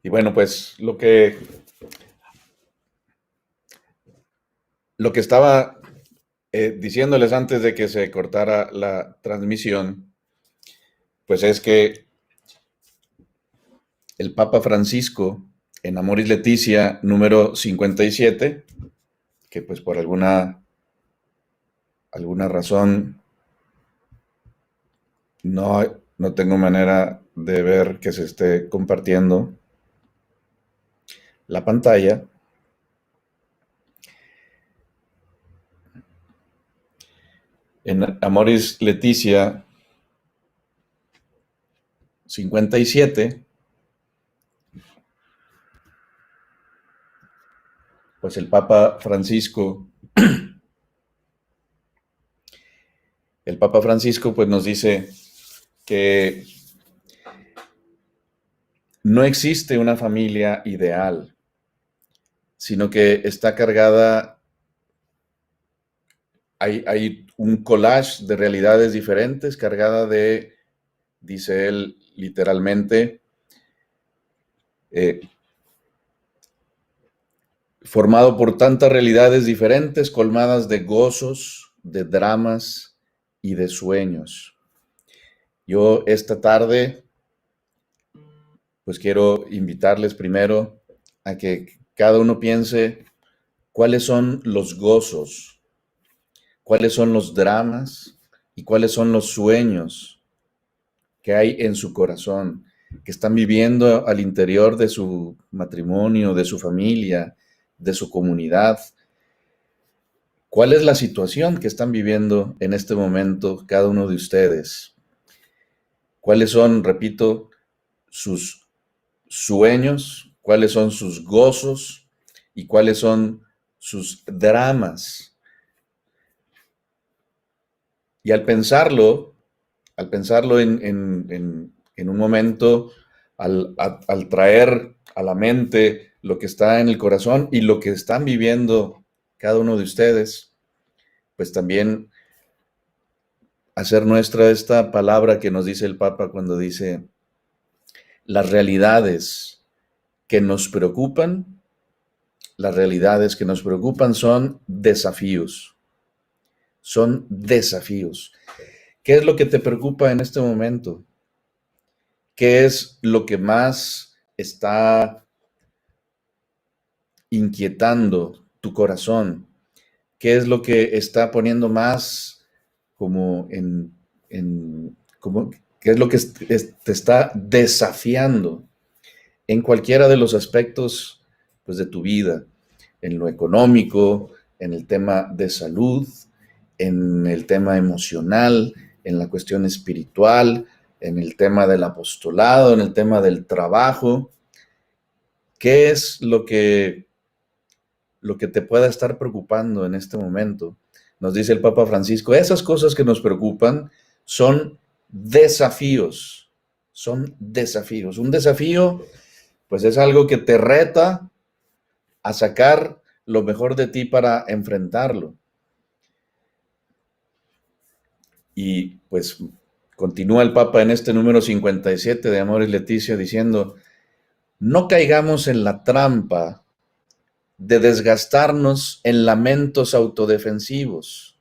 Y bueno, pues lo que estaba diciéndoles antes de que se cortara la transmisión, pues es que el Papa Francisco, en Amoris Laetitia número 57, que pues por alguna razón no tengo manera de ver que se esté compartiendo la pantalla, en Amoris Laetitia 57, pues el Papa Francisco pues nos dice que no existe una familia ideal, sino que está cargada, hay un collage de realidades diferentes, cargada de, dice él literalmente, eh, formado por tantas realidades diferentes, colmadas de gozos, de dramas y de sueños. Yo esta tarde, pues quiero invitarles primero a que cada uno piense cuáles son los gozos, cuáles son los dramas y cuáles son los sueños que hay en su corazón, que están viviendo al interior de su matrimonio, de su familia, de su comunidad. ¿Cuál es la situación que están viviendo en este momento cada uno de ustedes? ¿Cuáles son, repito, sus sueños? ¿Cuáles son sus gozos? ¿Y cuáles son sus dramas? Y al pensarlo en un momento, al traer a la mente lo que está en el corazón y lo que están viviendo cada uno de ustedes, pues también hacer nuestra esta palabra que nos dice el Papa cuando dice, las realidades que nos preocupan, las realidades que nos preocupan son desafíos, son desafíos. ¿Qué es lo que te preocupa en este momento? ¿Qué es lo que más está inquietando tu corazón? ¿Qué es lo que está poniendo más como como, qué es lo que te está desafiando en cualquiera de los aspectos pues, de tu vida? En lo económico, en el tema de salud, en el tema emocional, en la cuestión espiritual, en el tema del apostolado, en el tema del trabajo. ¿Qué es lo que te pueda estar preocupando en este momento? Nos dice el Papa Francisco, esas cosas que nos preocupan son desafíos, son desafíos. Un desafío, pues es algo que te reta a sacar lo mejor de ti para enfrentarlo. Y pues continúa el Papa en este número 57 de Amoris Laetitia diciendo, no caigamos en la trampa de desgastarnos en lamentos autodefensivos.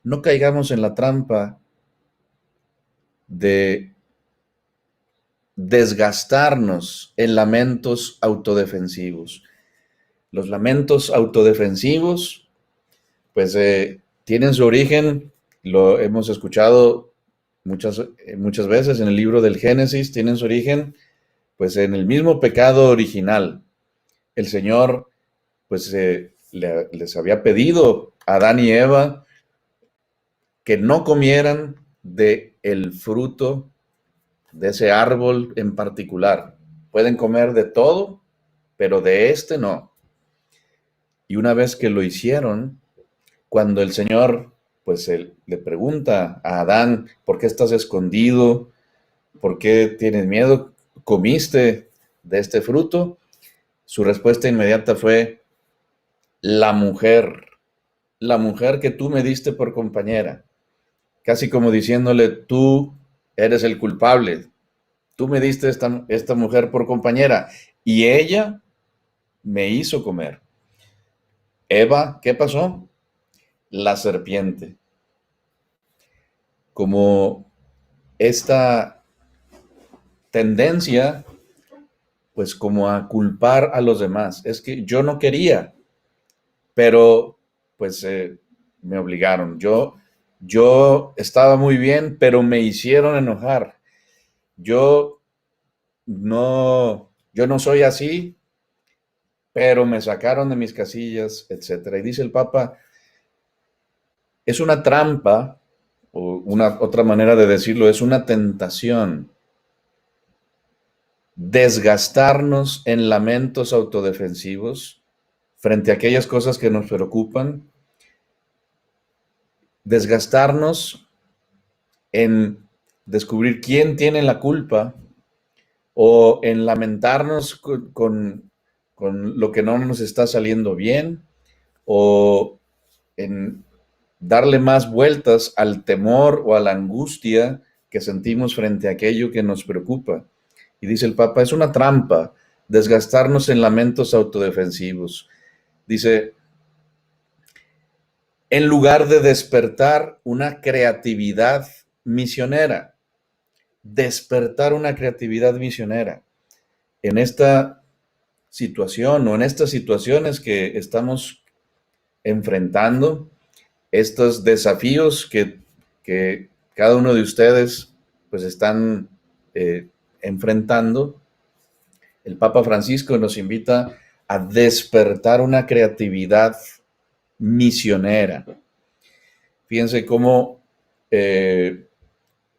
No caigamos en la trampa de desgastarnos en lamentos autodefensivos. Los lamentos autodefensivos, pues tienen su origen, lo hemos escuchado muchas veces en el libro del Génesis, tienen su origen, pues en el mismo pecado original. El Señor, pues les había pedido a Adán y Eva que no comieran de el fruto de ese árbol en particular. Pueden comer de todo, pero de este no. Y una vez que lo hicieron, cuando el Señor pues le pregunta a Adán, ¿por qué estás escondido? ¿Por qué tienes miedo? ¿Comiste de este fruto? Su respuesta inmediata fue, la mujer, la mujer que tú me diste por compañera. Casi como diciéndole, tú eres el culpable, tú me diste esta mujer por compañera y ella me hizo comer. Eva, ¿qué pasó? La serpiente. Como esta tendencia, pues como a culpar a los demás. Es que yo no quería, pero pues me obligaron. Yo estaba muy bien, pero me hicieron enojar. Yo yo no soy así, pero me sacaron de mis casillas, etcétera. Y dice el Papa, es una trampa, o una otra manera de decirlo, es una tentación desgastarnos en lamentos autodefensivos frente a aquellas cosas que nos preocupan, desgastarnos en descubrir quién tiene la culpa o en lamentarnos con lo que no nos está saliendo bien o en darle más vueltas al temor o a la angustia que sentimos frente a aquello que nos preocupa. Y dice el Papa, es una trampa desgastarnos en lamentos autodefensivos. Dice, en lugar de despertar una creatividad misionera, despertar una creatividad misionera en esta situación o en estas situaciones que estamos enfrentando, estos desafíos que cada uno de ustedes pues están enfrentando, el Papa Francisco nos invita a despertar una creatividad misionera. Fíjense cómo el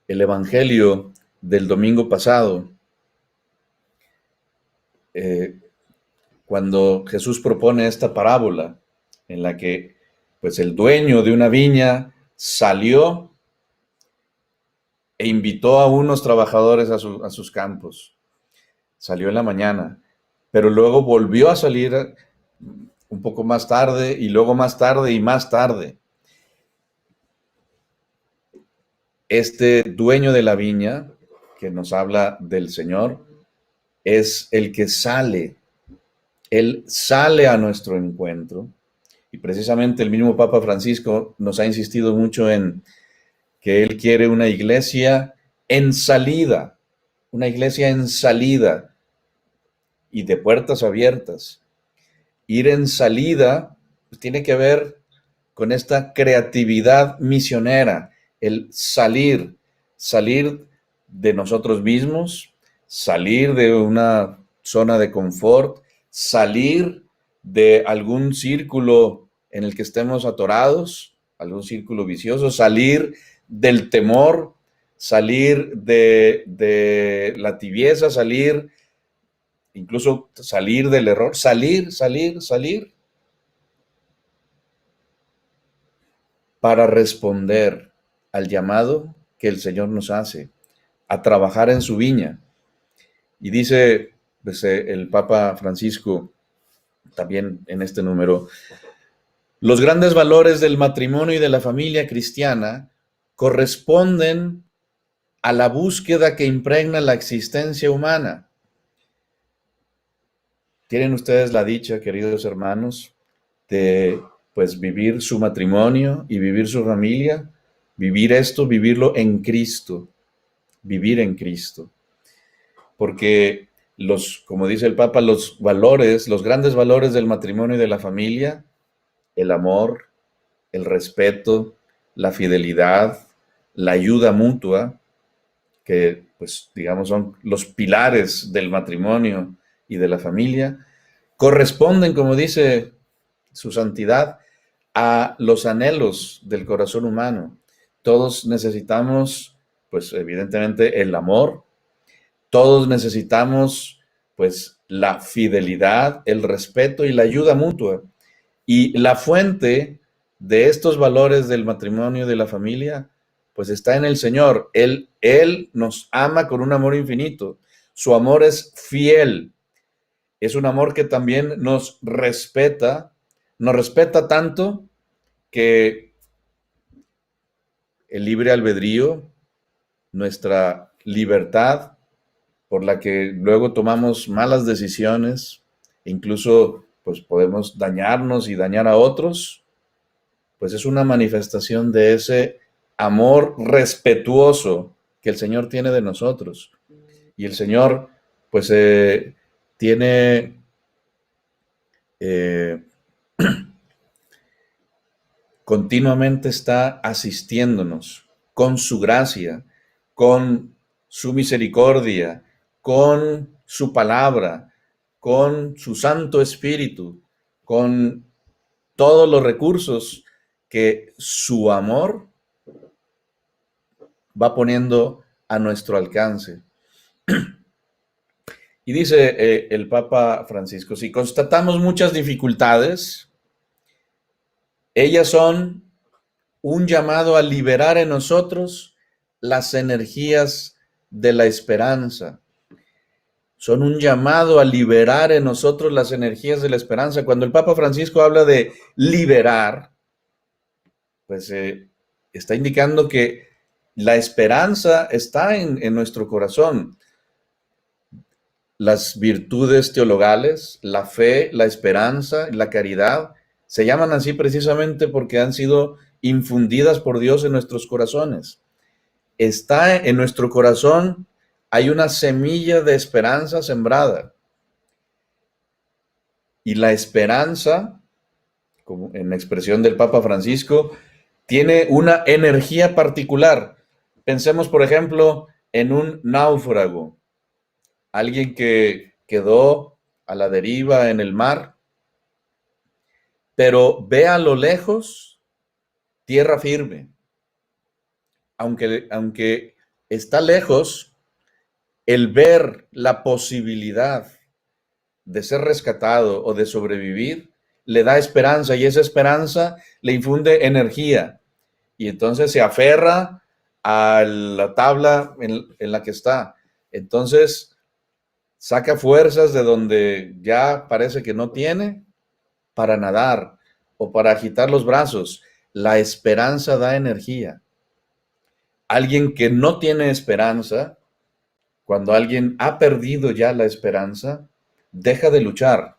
Evangelio del domingo pasado, eh, cuando Jesús propone esta parábola en la que pues el dueño de una viña salió e invitó a unos trabajadores a sus campos. Salió en la mañana, pero luego volvió a salir un poco más tarde y luego más tarde y más tarde. Este dueño de la viña, que nos habla del Señor, es el que sale. Él sale a nuestro encuentro. Y precisamente el mismo Papa Francisco nos ha insistido mucho en que él quiere una iglesia en salida, y de puertas abiertas. Ir en salida pues, tiene que ver con esta creatividad misionera, el salir de nosotros mismos, salir de una zona de confort, salir de algún círculo en el que estemos atorados, algún círculo vicioso, salir del temor, salir de la tibieza, incluso salir del error, salir para responder al llamado que el Señor nos hace a trabajar en su viña. Y dice pues, el Papa Francisco también en este número, los grandes valores del matrimonio y de la familia cristiana corresponden a la búsqueda que impregna la existencia humana. Tienen ustedes la dicha, queridos hermanos, de pues vivir su matrimonio y vivir su familia, vivirlo en Cristo, vivir en Cristo. Porque como dice el Papa, los grandes valores del matrimonio y de la familia, el amor, el respeto, la fidelidad, la ayuda mutua, que pues digamos son los pilares del matrimonio y de la familia, corresponden, como dice su santidad, a los anhelos del corazón humano. Todos necesitamos, pues evidentemente, el amor, todos necesitamos, pues, la fidelidad, el respeto y la ayuda mutua. Y la fuente de estos valores del matrimonio y de la familia, pues está en el Señor. Él nos ama con un amor infinito. Su amor es fiel. Es un amor que también nos respeta tanto que el libre albedrío, nuestra libertad, por la que luego tomamos malas decisiones, incluso pues podemos dañarnos y dañar a otros, pues es una manifestación de ese amor respetuoso que el Señor tiene de nosotros. Y el Señor pues tiene continuamente está asistiéndonos con su gracia, con su misericordia, con su palabra, con su Santo Espíritu, con todos los recursos que su amor va poniendo a nuestro alcance. Y dice el Papa Francisco, si constatamos muchas dificultades, ellas son un llamado a liberar en nosotros las energías de la esperanza. Son un llamado a liberar en nosotros las energías de la esperanza. Cuando el Papa Francisco habla de liberar, pues está indicando que la esperanza está en nuestro corazón. Las virtudes teologales, la fe, la esperanza, la caridad, se llaman así precisamente porque han sido infundidas por Dios en nuestros corazones. Está en nuestro corazón, hay una semilla de esperanza sembrada. Y la esperanza, como en la expresión del Papa Francisco, tiene una energía particular. Pensemos, por ejemplo, en un náufrago, alguien que quedó a la deriva en el mar, pero ve a lo lejos tierra firme. Aunque está lejos, el ver la posibilidad de ser rescatado o de sobrevivir le da esperanza, y esa esperanza le infunde energía, y entonces se aferra a la tabla en la que está. Entonces saca fuerzas de donde ya parece que no tiene para nadar o para agitar los brazos. La esperanza da energía. Alguien que no tiene esperanza, cuando alguien ha perdido ya la esperanza, deja de luchar,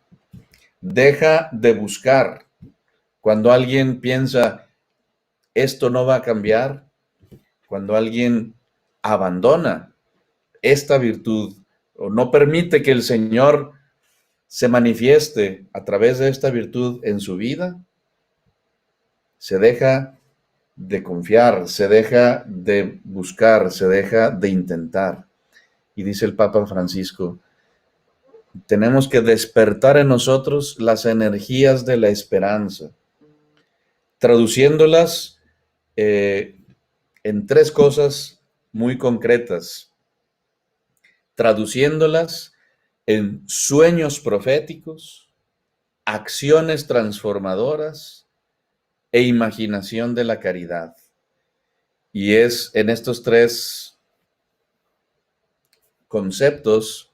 deja de buscar. Cuando alguien piensa, esto no va a cambiar, cuando alguien abandona esta virtud o no permite que el Señor se manifieste a través de esta virtud en su vida, se deja de confiar, se deja de buscar, se deja de intentar. Y dice el Papa Francisco, tenemos que despertar en nosotros las energías de la esperanza, traduciéndolas en tres cosas muy concretas, traduciéndolas en sueños proféticos, acciones transformadoras e imaginación de la caridad. Y es en estos tres conceptos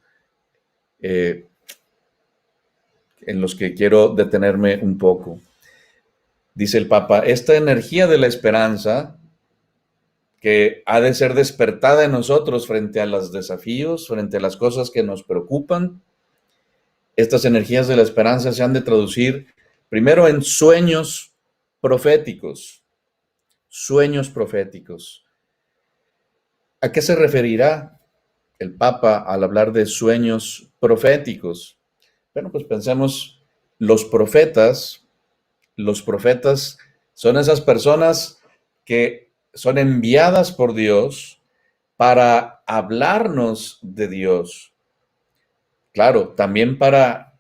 en los que quiero detenerme un poco. Dice el Papa, esta energía de la esperanza que ha de ser despertada en nosotros frente a los desafíos, frente a las cosas que nos preocupan, estas energías de la esperanza se han de traducir primero en sueños proféticos. Sueños proféticos. ¿A qué se referirá el Papa al hablar de sueños proféticos? Bueno, pues pensemos, los profetas son esas personas que son enviadas por Dios para hablarnos de Dios. Claro, también para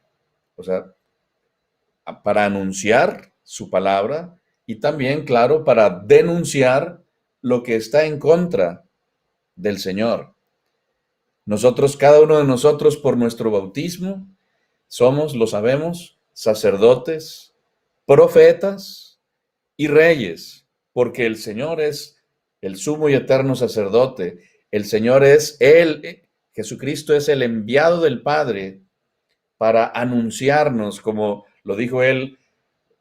anunciar su palabra y también, claro, para denunciar lo que está en contra del Señor. Nosotros, cada uno de nosotros, por nuestro bautismo, somos, lo sabemos, sacerdotes, profetas y reyes, porque el Señor es el sumo y eterno sacerdote. El Señor es Jesucristo es el enviado del Padre para anunciarnos, como lo dijo él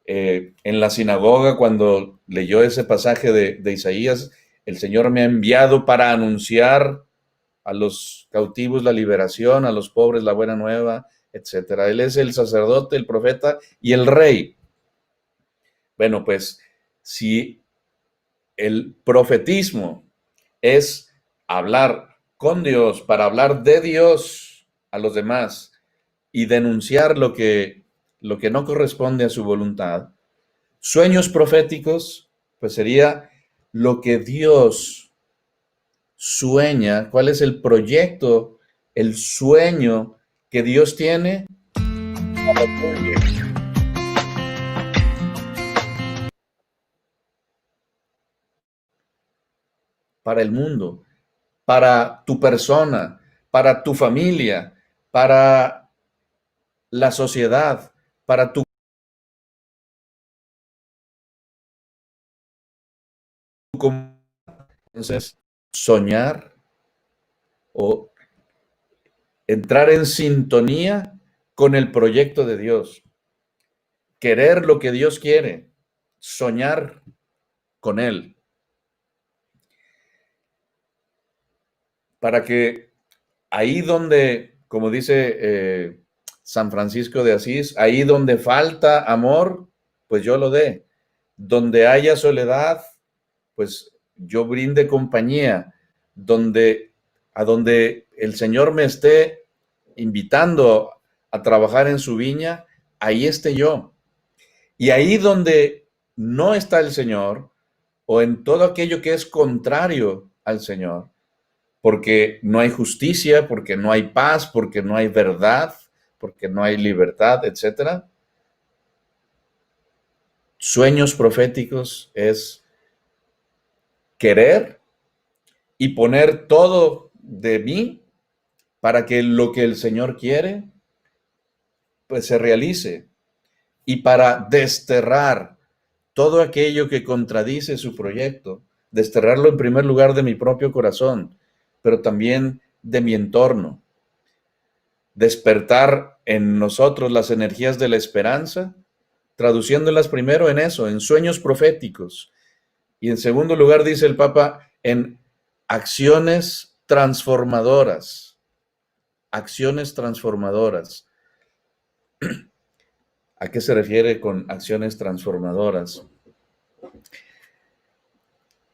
en la sinagoga cuando leyó ese pasaje de Isaías, el Señor me ha enviado para anunciar a los cautivos la liberación, a los pobres la buena nueva, etcétera. Él es el sacerdote, el profeta y el rey. Bueno, pues si el profetismo es hablar con Dios, para hablar de Dios a los demás y denunciar lo que no corresponde a su voluntad, sueños proféticos, pues sería lo que Dios sueña, cuál es el proyecto, el sueño que Dios tiene para el mundo, para tu persona, para tu familia, para la sociedad, para tu comunidad. Entonces, soñar o entrar en sintonía con el proyecto de Dios, querer lo que Dios quiere, soñar con Él, para que ahí donde, como dice San Francisco de Asís, ahí donde falta amor, pues yo lo dé. Donde haya soledad, pues yo brinde compañía. A donde el Señor me esté invitando a trabajar en su viña, ahí esté yo. Y ahí donde no está el Señor, o en todo aquello que es contrario al Señor, porque no hay justicia, porque no hay paz, porque no hay verdad, porque no hay libertad, etcétera. Sueños proféticos es querer y poner todo de mí para que lo que el Señor quiere, pues se realice. Y para desterrar todo aquello que contradice su proyecto, desterrarlo en primer lugar de mi propio corazón, pero también de mi entorno. Despertar en nosotros las energías de la esperanza, traduciéndolas primero en eso, en sueños proféticos. Y en segundo lugar, dice el Papa, en acciones transformadoras. Acciones transformadoras. ¿A qué se refiere con acciones transformadoras?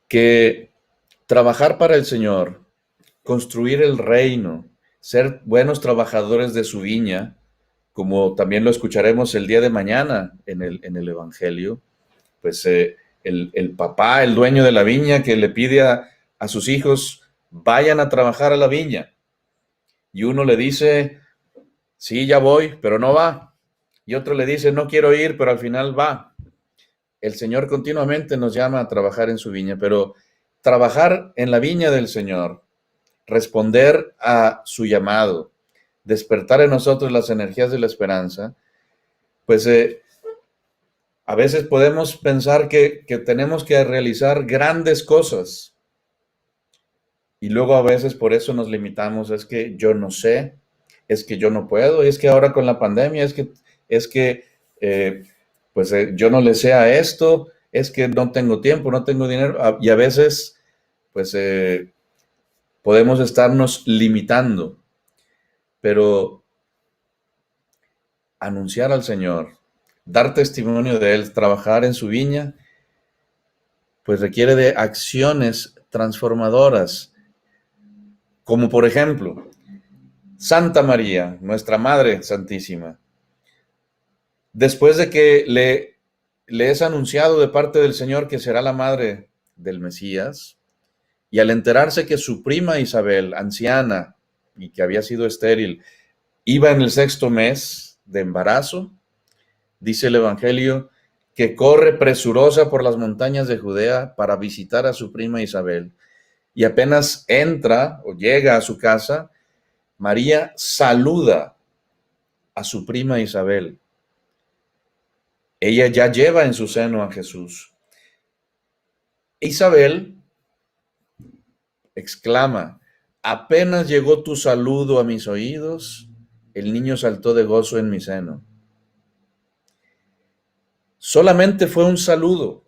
Que trabajar para el Señor, construir el reino, ser buenos trabajadores de su viña, como también lo escucharemos el día de mañana en el Evangelio, pues el papá, el dueño de la viña, que le pide a sus hijos, vayan a trabajar a la viña. Y uno le dice, sí, ya voy, pero no va. Y otro le dice, no quiero ir, pero al final va. El Señor continuamente nos llama a trabajar en su viña, pero trabajar en la viña del Señor, responder a su llamado, despertar en nosotros las energías de la esperanza, pues a veces podemos pensar que tenemos que realizar grandes cosas y luego a veces por eso nos limitamos, es que yo no sé, es que yo no puedo, es que ahora con la pandemia, es que pues yo no le sé a esto, es que no tengo tiempo, no tengo dinero y a veces pues podemos estarnos limitando, pero anunciar al Señor, dar testimonio de Él, trabajar en su viña, pues requiere de acciones transformadoras, como por ejemplo, Santa María, nuestra Madre Santísima, después de que le es anunciado de parte del Señor que será la madre del Mesías, y al enterarse que su prima Isabel, anciana y que había sido estéril, iba en el 6º mes de embarazo, dice el Evangelio, que corre presurosa por las montañas de Judea para visitar a su prima Isabel. Y apenas entra o llega a su casa, María saluda a su prima Isabel. Ella ya lleva en su seno a Jesús. Isabel exclama, apenas llegó tu saludo a mis oídos, el niño saltó de gozo en mi seno. Solamente fue un saludo.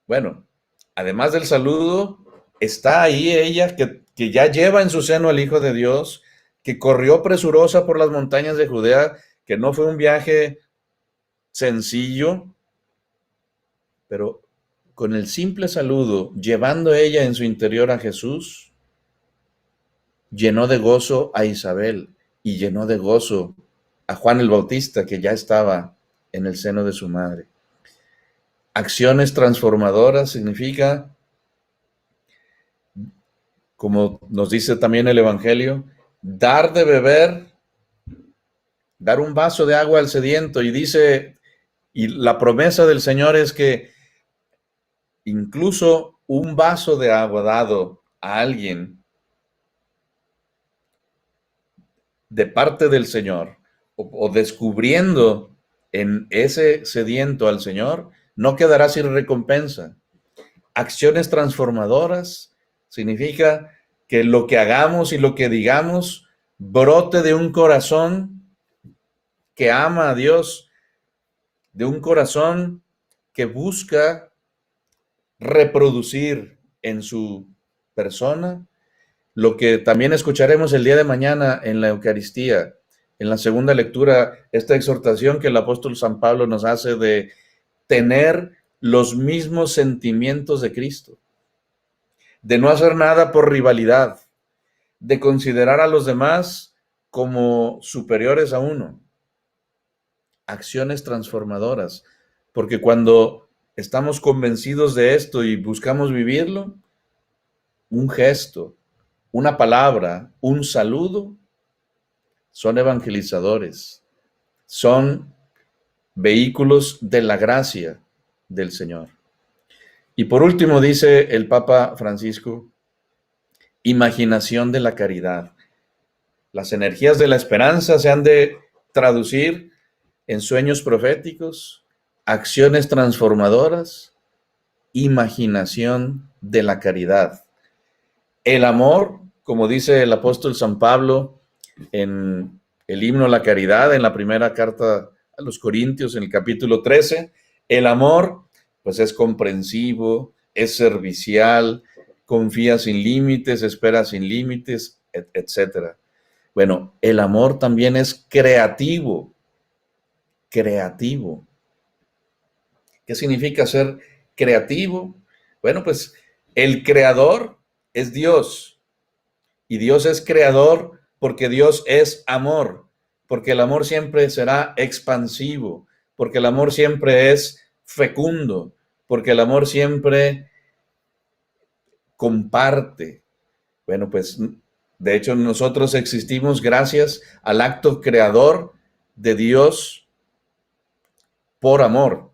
Bueno, además del saludo, está ahí ella que ya lleva en su seno al Hijo de Dios, que corrió presurosa por las montañas de Judea, que no fue un viaje sencillo, pero con el simple saludo, llevando ella en su interior a Jesús, llenó de gozo a Isabel y llenó de gozo a Juan el Bautista, que ya estaba en el seno de su madre. Acciones transformadoras significa, como nos dice también el Evangelio, dar de beber, dar un vaso de agua al sediento. Y dice, y la promesa del Señor es que incluso un vaso de agua dado a alguien de parte del Señor, o descubriendo en ese sediento al Señor, no quedará sin recompensa. Acciones transformadoras significa que lo que hagamos y lo que digamos brote de un corazón que ama a Dios, de un corazón que busca reproducir en su persona lo que también escucharemos el día de mañana en la Eucaristía, en la segunda lectura, esta exhortación que el apóstol San Pablo nos hace de tener los mismos sentimientos de Cristo, de no hacer nada por rivalidad, de considerar a los demás como superiores a uno. Acciones transformadoras, porque cuando estamos convencidos de esto y buscamos vivirlo, un gesto, una palabra, un saludo, son evangelizadores, son vehículos de la gracia del Señor. Y por último dice el Papa Francisco, imaginación de la caridad. Las energías de la esperanza se han de traducir en sueños proféticos, acciones transformadoras, imaginación de la caridad. El amor, como dice el apóstol San Pablo en el himno a la caridad, en la primera carta a los Corintios, en el capítulo 13, el amor, pues es comprensivo, es servicial, confía sin límites, espera sin límites, etc. Bueno, el amor también es creativo, creativo. ¿Qué significa ser creativo? Bueno, pues el creador es Dios y Dios es creador porque Dios es amor, porque el amor siempre será expansivo, porque el amor siempre es fecundo, porque el amor siempre comparte. Bueno, pues de hecho nosotros existimos gracias al acto creador de Dios por amor.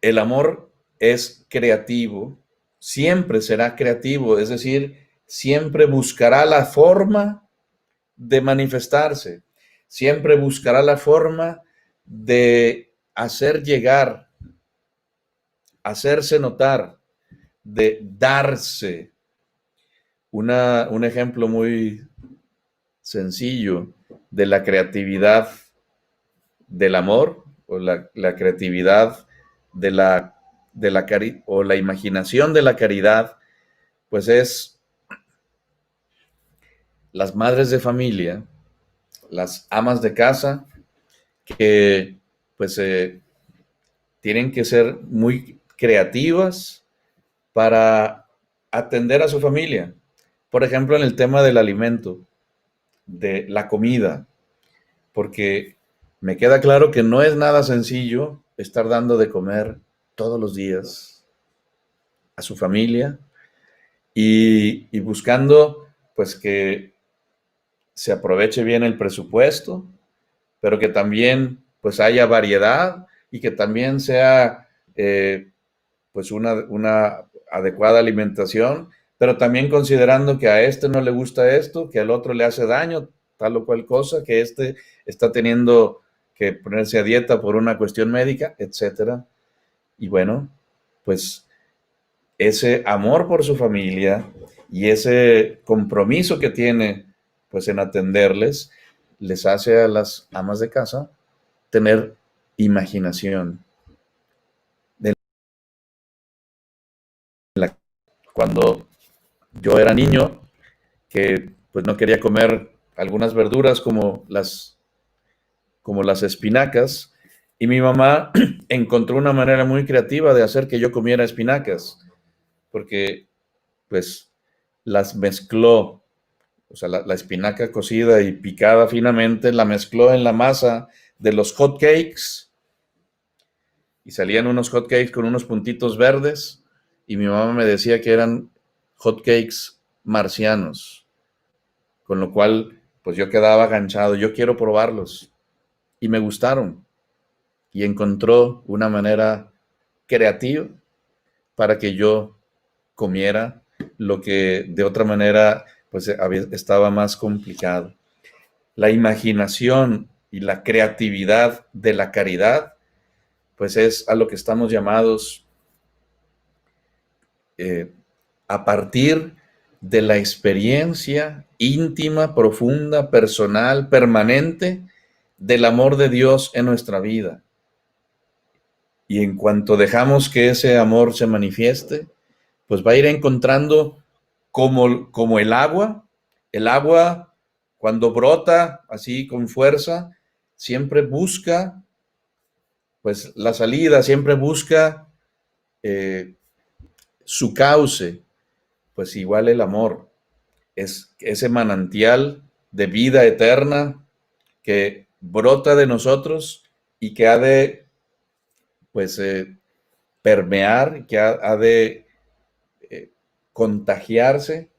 El amor es creativo, siempre será creativo, es decir, siempre buscará la forma de manifestarse, siempre buscará la forma de hacer llegar, hacerse notar, de darse. Un ejemplo muy sencillo de la creatividad del amor o la creatividad o la imaginación de la caridad, pues es las madres de familia, las amas de casa, que pues tienen que ser muy creativas para atender a su familia. Por ejemplo, en el tema del alimento, de la comida, porque me queda claro que no es nada sencillo estar dando de comer todos los días a su familia y buscando pues que se aproveche bien el presupuesto, pero que también pues haya variedad y que también sea pues una adecuada alimentación, pero también considerando que a este no le gusta esto, que al otro le hace daño, tal o cual cosa, que este está teniendo que ponerse a dieta por una cuestión médica, etcétera. Y bueno, pues ese amor por su familia y ese compromiso que tiene pues en atenderles, les hace a las amas de casa tener imaginación de la cuando yo era niño, que pues no quería comer algunas verduras como las espinacas, y mi mamá encontró una manera muy creativa de hacer que yo comiera espinacas, porque pues las mezcló, o sea, la espinaca cocida y picada finamente, la mezcló en la masa de los hot cakes, y salían unos hot cakes con unos puntitos verdes, y mi mamá me decía que eran hot cakes marcianos, con lo cual pues yo quedaba ganchado, yo quiero probarlos, y me gustaron, y encontró una manera creativa para que yo comiera lo que de otra manera pues estaba más complicado. La imaginación y la creatividad de la caridad pues es a lo que estamos llamados a partir de la experiencia íntima, profunda, personal, permanente del amor de Dios en nuestra vida. Y en cuanto dejamos que ese amor se manifieste, pues va a ir encontrando como el agua cuando brota así con fuerza, siempre busca pues la salida, siempre busca su cauce, pues igual el amor es ese manantial de vida eterna que brota de nosotros y que ha de pues permear, que ha de contagiarse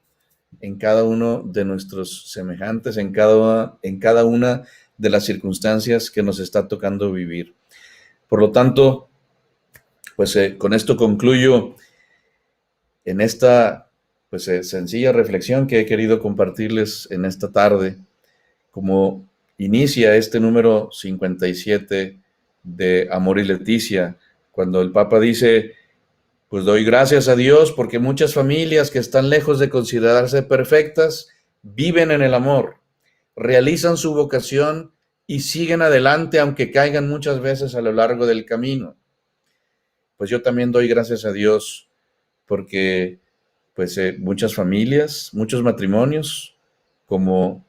en cada uno de nuestros semejantes, en cada una de las circunstancias que nos está tocando vivir. Por lo tanto, pues con esto concluyo en esta pues sencilla reflexión que he querido compartirles en esta tarde, como inicia este número 57 de Amor y Leticia, cuando el Papa dice: pues doy gracias a Dios porque muchas familias que están lejos de considerarse perfectas viven en el amor, realizan su vocación y siguen adelante aunque caigan muchas veces a lo largo del camino. Pues yo también doy gracias a Dios porque pues muchas familias, muchos matrimonios, como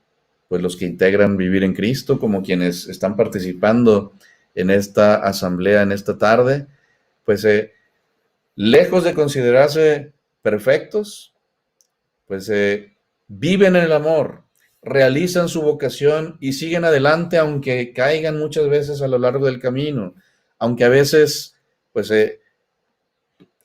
pues los que integran Vivir en Cristo, como quienes están participando en esta asamblea en esta tarde, pues lejos de considerarse perfectos, pues viven en el amor, realizan su vocación y siguen adelante aunque caigan muchas veces a lo largo del camino, aunque a veces pues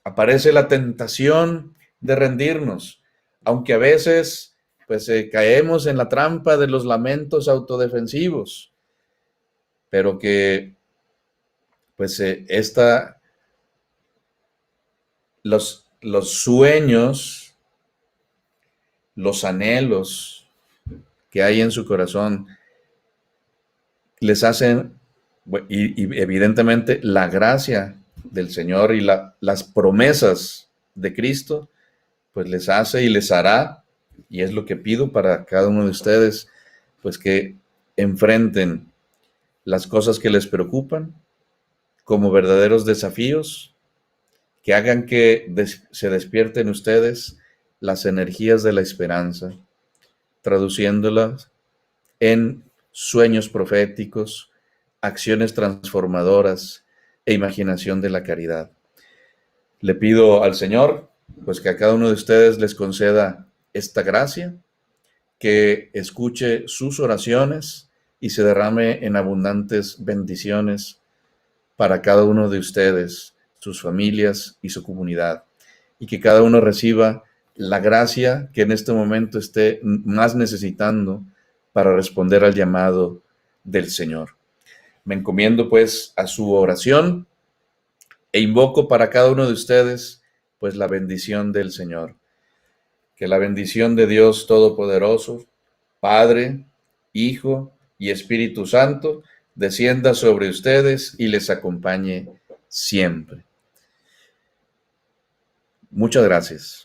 aparece la tentación de rendirnos, aunque a veces pues caemos en la trampa de los lamentos autodefensivos, pero que pues los sueños, los anhelos que hay en su corazón les hacen, y evidentemente la gracia del Señor y las promesas de Cristo, pues les hace y les hará, y es lo que pido para cada uno de ustedes, pues que enfrenten las cosas que les preocupan como verdaderos desafíos, que hagan que se despierten ustedes las energías de la esperanza, traduciéndolas en sueños proféticos, acciones transformadoras e imaginación de la caridad. Le pido al Señor, pues que a cada uno de ustedes les conceda esta gracia, que escuche sus oraciones y se derrame en abundantes bendiciones para cada uno de ustedes, sus familias y su comunidad, y que cada uno reciba la gracia que en este momento esté más necesitando para responder al llamado del Señor. Me encomiendo pues a su oración e invoco para cada uno de ustedes pues la bendición del Señor. Que la bendición de Dios Todopoderoso, Padre, Hijo y Espíritu Santo, descienda sobre ustedes y les acompañe siempre. Muchas gracias.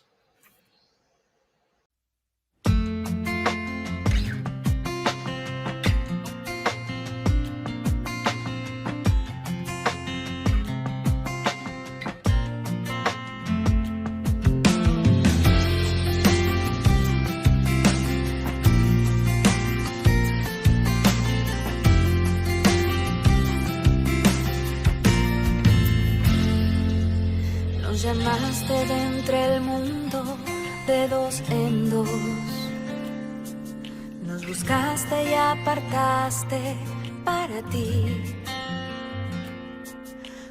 entre el mundo de dos en dos. Nos buscaste y apartaste para ti.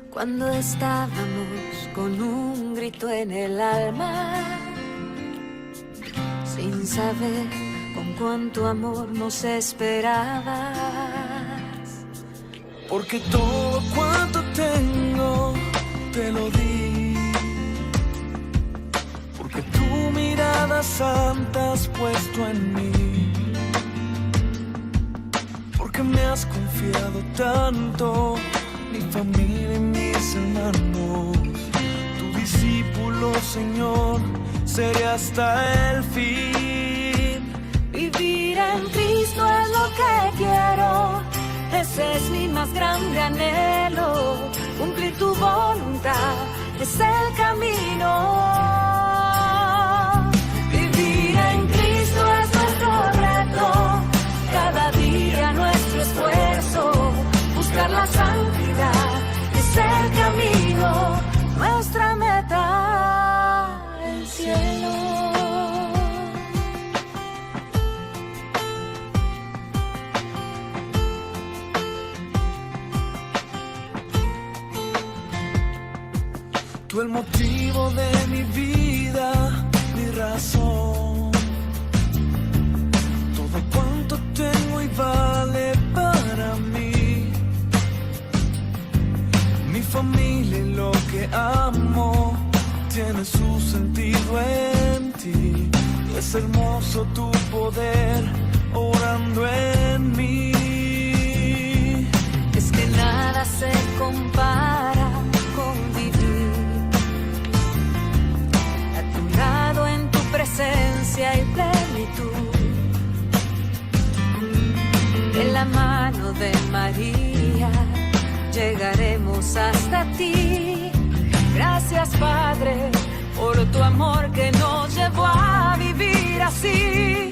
Cuando estábamos con un grito en el alma, sin saber con cuánto amor nos esperabas. Porque todo cuanto tengo te lo di, porque tu mirada santa has puesto en mí, porque me has confiado tanto, mi familia y mis hermanos. Tu discípulo, Señor, seré hasta el fin. Vivir en Cristo es lo que quiero, ese es mi más grande anhelo. Cumplir tu voluntad es el camino. Vivir en Cristo es nuestro reto, cada día nuestro esfuerzo. Buscar la santidad es el camino, nuestra meta, el cielo. Tú el motivo de mi vida, mi razón. Todo cuanto tengo y vale para mí. Mi familia y lo que amo tiene su sentido en ti. Es hermoso tu poder orando en mí. Es que nada se compara con vivir a tu lado en tu presencia y plenitud. En la mano de María llegaremos hasta ti. Gracias, Padre, por tu amor que nos llevó a vivir así.